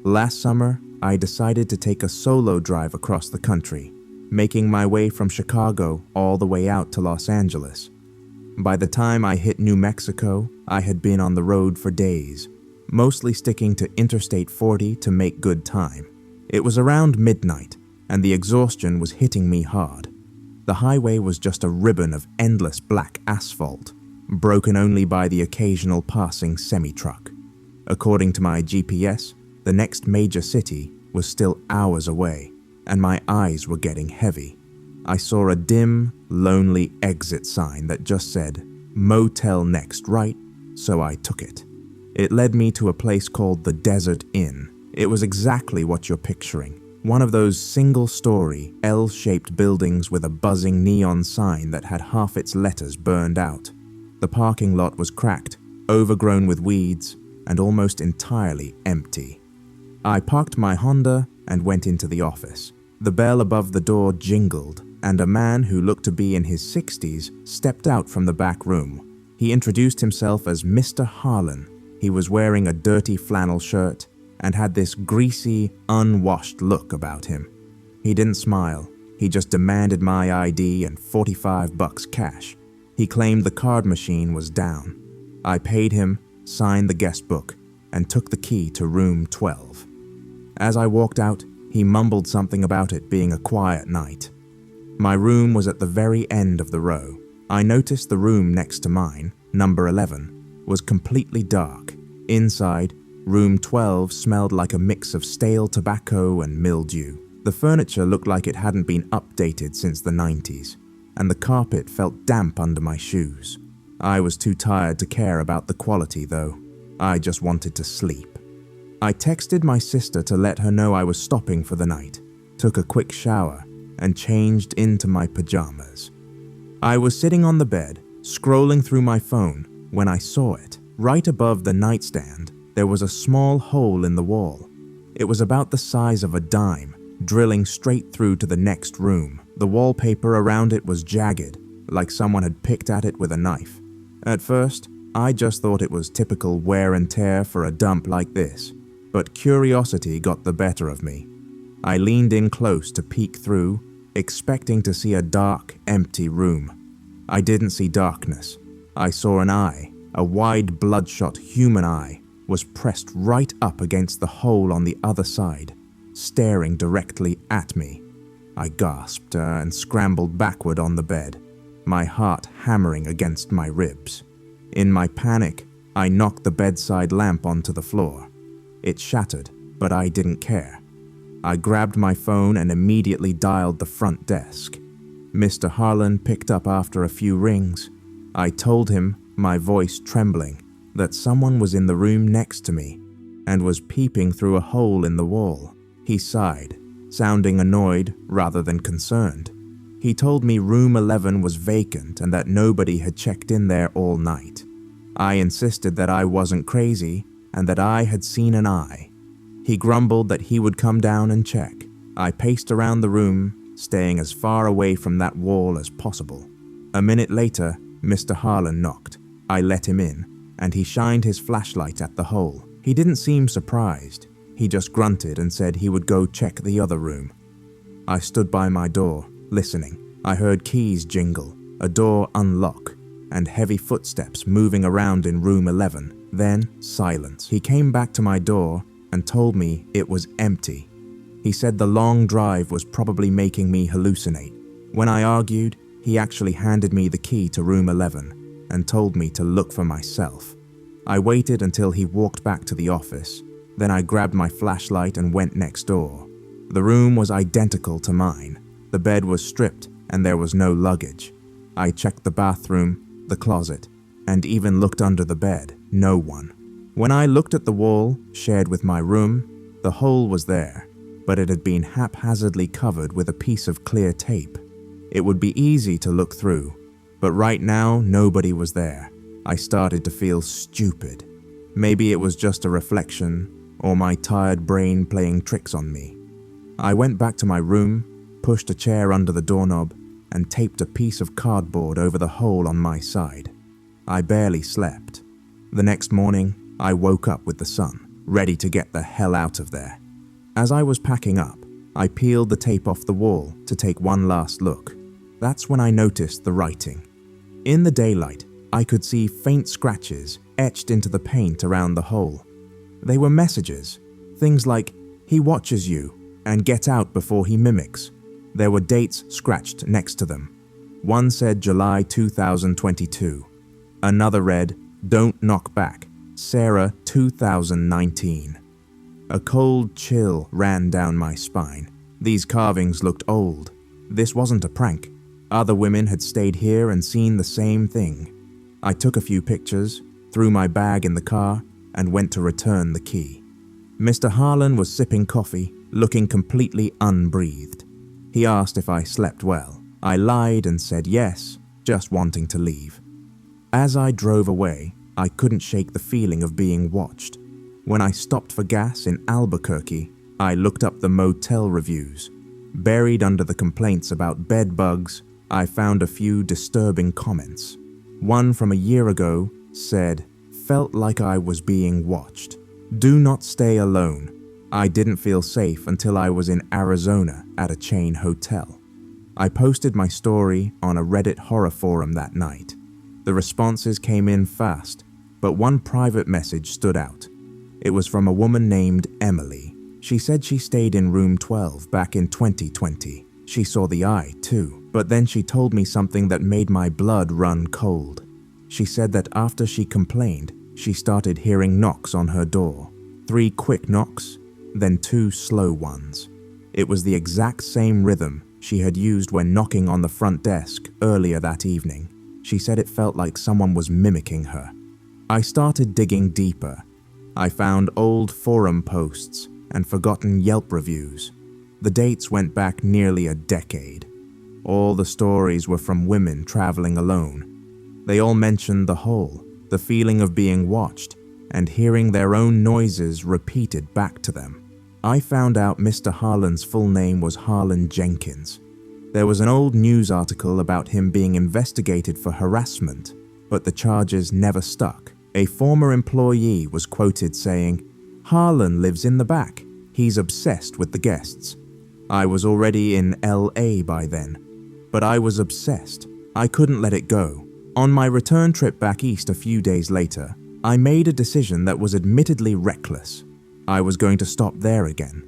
Last summer, I decided to take a solo drive across the country, making my way from Chicago all the way out to Los Angeles. By the time I hit New Mexico, I had been on the road for days, mostly sticking to Interstate 40 to make good time. It was around midnight, and the exhaustion was hitting me hard. The highway was just a ribbon of endless black asphalt, broken only by the occasional passing semi-truck. According to my GPS, the next major city was still hours away, and my eyes were getting heavy. I saw a dim, lonely exit sign that just said, "Motel next right," so I took it. It led me to a place called the Desert Inn. It was exactly what you're picturing. One of those single-story, L-shaped buildings with a buzzing neon sign that had half its letters burned out. The parking lot was cracked, overgrown with weeds, and almost entirely empty. I parked my Honda and went into the office. The bell above the door jingled, and a man who looked to be in his 60s stepped out from the back room. He introduced himself as Mr. Harlan. He was wearing a dirty flannel shirt and had this greasy, unwashed look about him. He didn't smile. He just demanded my ID and $45 cash. He claimed the card machine was down. I paid him, signed the guest book, and took the key to room 12. As I walked out, he mumbled something about it being a quiet night. My room was at the very end of the row. I noticed the room next to mine, number 11, was completely dark. Inside, room 12 smelled like a mix of stale tobacco and mildew. The furniture looked like it hadn't been updated since the 90s, and the carpet felt damp under my shoes. I was too tired to care about the quality, though. I just wanted to sleep. I texted my sister to let her know I was stopping for the night, took a quick shower, and changed into my pajamas. I was sitting on the bed, scrolling through my phone, when I saw it. Right above the nightstand, there was a small hole in the wall. It was about the size of a dime, drilling straight through to the next room. The wallpaper around it was jagged, like someone had picked at it with a knife. At first, I just thought it was typical wear and tear for a dump like this, but curiosity got the better of me. I leaned in close to peek through, expecting to see a dark, empty room. I didn't see darkness. I saw an eye, a wide, bloodshot human eye, was pressed right up against the hole on the other side, staring directly at me. I gasped and scrambled backward on the bed, my heart hammering against my ribs. In my panic, I knocked the bedside lamp onto the floor. It shattered, but I didn't care. I grabbed my phone and immediately dialed the front desk. Mr. Harlan picked up after a few rings. I told him, my voice trembling, that someone was in the room next to me and was peeping through a hole in the wall. He sighed, sounding annoyed rather than concerned. He told me room 11 was vacant and that nobody had checked in there all night. I insisted that I wasn't crazy and that I had seen an eye. He grumbled that he would come down and check. I paced around the room, staying as far away from that wall as possible. A minute later, Mr. Harlan knocked. I let him in, and he shined his flashlight at the hole. He didn't seem surprised. He just grunted and said he would go check the other room. I stood by my door, listening. I heard keys jingle, a door unlock, and heavy footsteps moving around in room 11. Then, silence. He came back to my door and told me it was empty. He said the long drive was probably making me hallucinate. When I argued, he actually handed me the key to room 11 and told me to look for myself. I waited until he walked back to the office. Then I grabbed my flashlight and went next door. The room was identical to mine. The bed was stripped and there was no luggage. I checked the bathroom, the closet, and even looked under the bed. No one. When I looked at the wall, shared with my room, the hole was there, but it had been haphazardly covered with a piece of clear tape. It would be easy to look through, but right now nobody was there. I started to feel stupid. Maybe it was just a reflection, or my tired brain playing tricks on me. I went back to my room, pushed a chair under the doorknob, and taped a piece of cardboard over the hole on my side. I barely slept. The next morning, I woke up with the sun. ready to get the hell out of there. As I was packing up, I peeled the tape off the wall to take one last look. That's when I noticed the writing. In the daylight, I could see faint scratches etched into the paint around the hole. They were messages, things like, "He watches you," and "Get out before he mimics." There were dates scratched next to them. One said July 2022. Another read, "Don't knock back, Sarah 2019. A cold chill ran down my spine. These carvings looked old. This wasn't a prank. Other women had stayed here and seen the same thing. I took a few pictures, threw my bag in the car, and went to return the key. Mr. Harlan was sipping coffee, looking completely unbreathed. He asked if I slept well. I lied and said yes, just wanting to leave. As I drove away, I couldn't shake the feeling of being watched. When I stopped for gas in Albuquerque, I looked up the motel reviews. Buried under the complaints about bed bugs, I found a few disturbing comments. One from a year ago said, "Felt like I was being watched. Do not stay alone. I didn't feel safe until I was in Arizona at a chain hotel." I posted my story on a Reddit horror forum that night. The responses came in fast, but one private message stood out. It was from a woman named Emily. She said she stayed in room 12 back in 2020. She saw the eye too, but then she told me something that made my blood run cold. She said that after she complained, she started hearing knocks on her door. 3 quick knocks, then 2 slow ones. It was the exact same rhythm she had used when knocking on the front desk earlier that evening. She said it felt like someone was mimicking her. I started digging deeper. I found old forum posts and forgotten Yelp reviews. The dates went back nearly a decade. All the stories were from women traveling alone. They all mentioned the hole, the feeling of being watched, and hearing their own noises repeated back to them. I found out Mr. Harlan's full name was Harlan Jenkins. There was an old news article about him being investigated for harassment, but the charges never stuck. A former employee was quoted saying, "Harlan lives in the back. He's obsessed with the guests." I was already in LA by then, but I was obsessed. I couldn't let it go. On my return trip back east a few days later, I made a decision that was admittedly reckless. I was going to stop there again.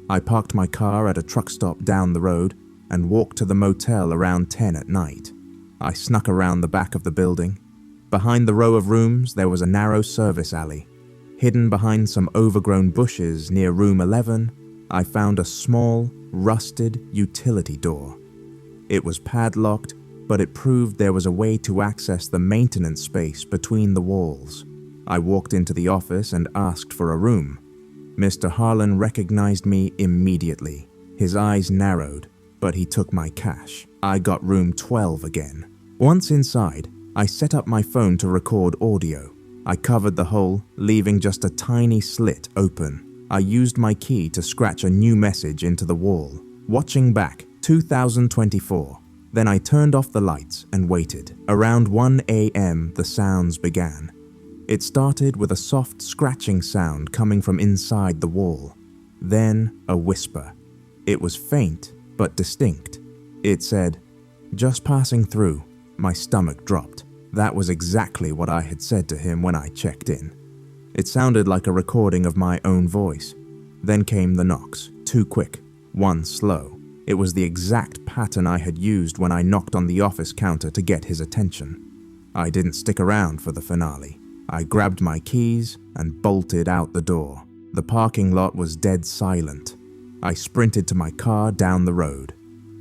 I parked my car at a truck stop down the road and walked to the motel around 10 at night. I snuck around the back of the building. Behind the row of rooms, there was a narrow service alley. Hidden behind some overgrown bushes near room 11, I found a small, rusted utility door. It was padlocked, but it proved there was a way to access the maintenance space between the walls. I walked into the office and asked for a room. Mr. Harlan recognized me immediately. His eyes narrowed, but he took my cash. I got room 12 again. Once inside, I set up my phone to record audio. I covered the hole, leaving just a tiny slit open. I used my key to scratch a new message into the wall. Watching back, 2024. Then I turned off the lights and waited. Around 1 a.m., the sounds began. It started with a soft scratching sound coming from inside the wall. Then a whisper. It was faint, but distinct. It said, "Just passing through." My stomach dropped. That was exactly what I had said to him when I checked in. It sounded like a recording of my own voice. Then came the knocks, 2 quick, 1 slow. It was the exact pattern I had used when I knocked on the office counter to get his attention. I didn't stick around for the finale. I grabbed my keys and bolted out the door. The parking lot was dead silent. I sprinted to my car down the road.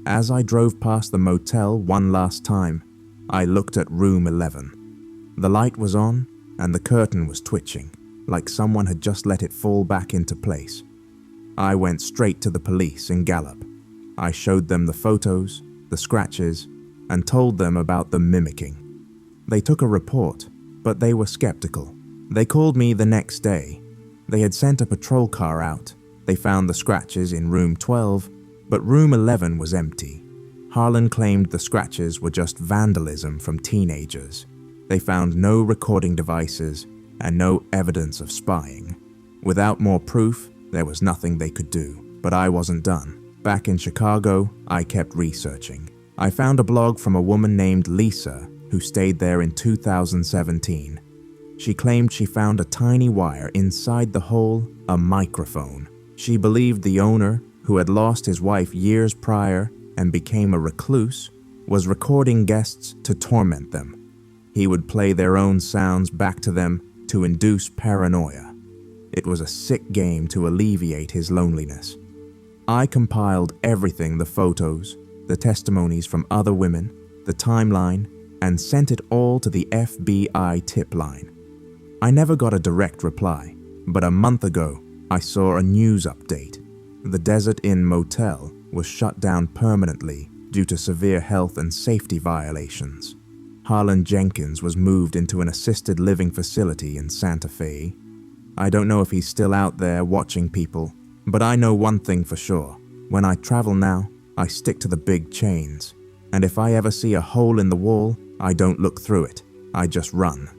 As I drove past the motel one last time, I looked at room 11. The light was on and the curtain was twitching, like someone had just let it fall back into place. I went straight to the police in Gallup. I showed them the photos, the scratches, and told them about the mimicking. They took a report, but they were skeptical. They called me the next day. They had sent a patrol car out. They found the scratches in room 12, but room 11 was empty. Harlan claimed the scratches were just vandalism from teenagers. They found no recording devices and no evidence of spying. Without more proof, there was nothing they could do. But I wasn't done. Back in Chicago, I kept researching. I found a blog from a woman named Lisa who stayed there in 2017. She claimed she found a tiny wire inside the hole, a microphone. She believed the owner, who had lost his wife years prior and became a recluse, was recording guests to torment them. He would play their own sounds back to them to induce paranoia. It was a sick game to alleviate his loneliness. I compiled everything, the photos, the testimonies from other women, the timeline, and sent it all to the FBI tip line. I never got a direct reply, but a month ago, I saw a news update. The Desert Inn Motel was shut down permanently due to severe health and safety violations. Harlan Jenkins was moved into an assisted living facility in Santa Fe. I don't know if he's still out there watching people, but I know one thing for sure. When I travel now, I stick to the big chains. And if I ever see a hole in the wall, I don't look through it. I just run.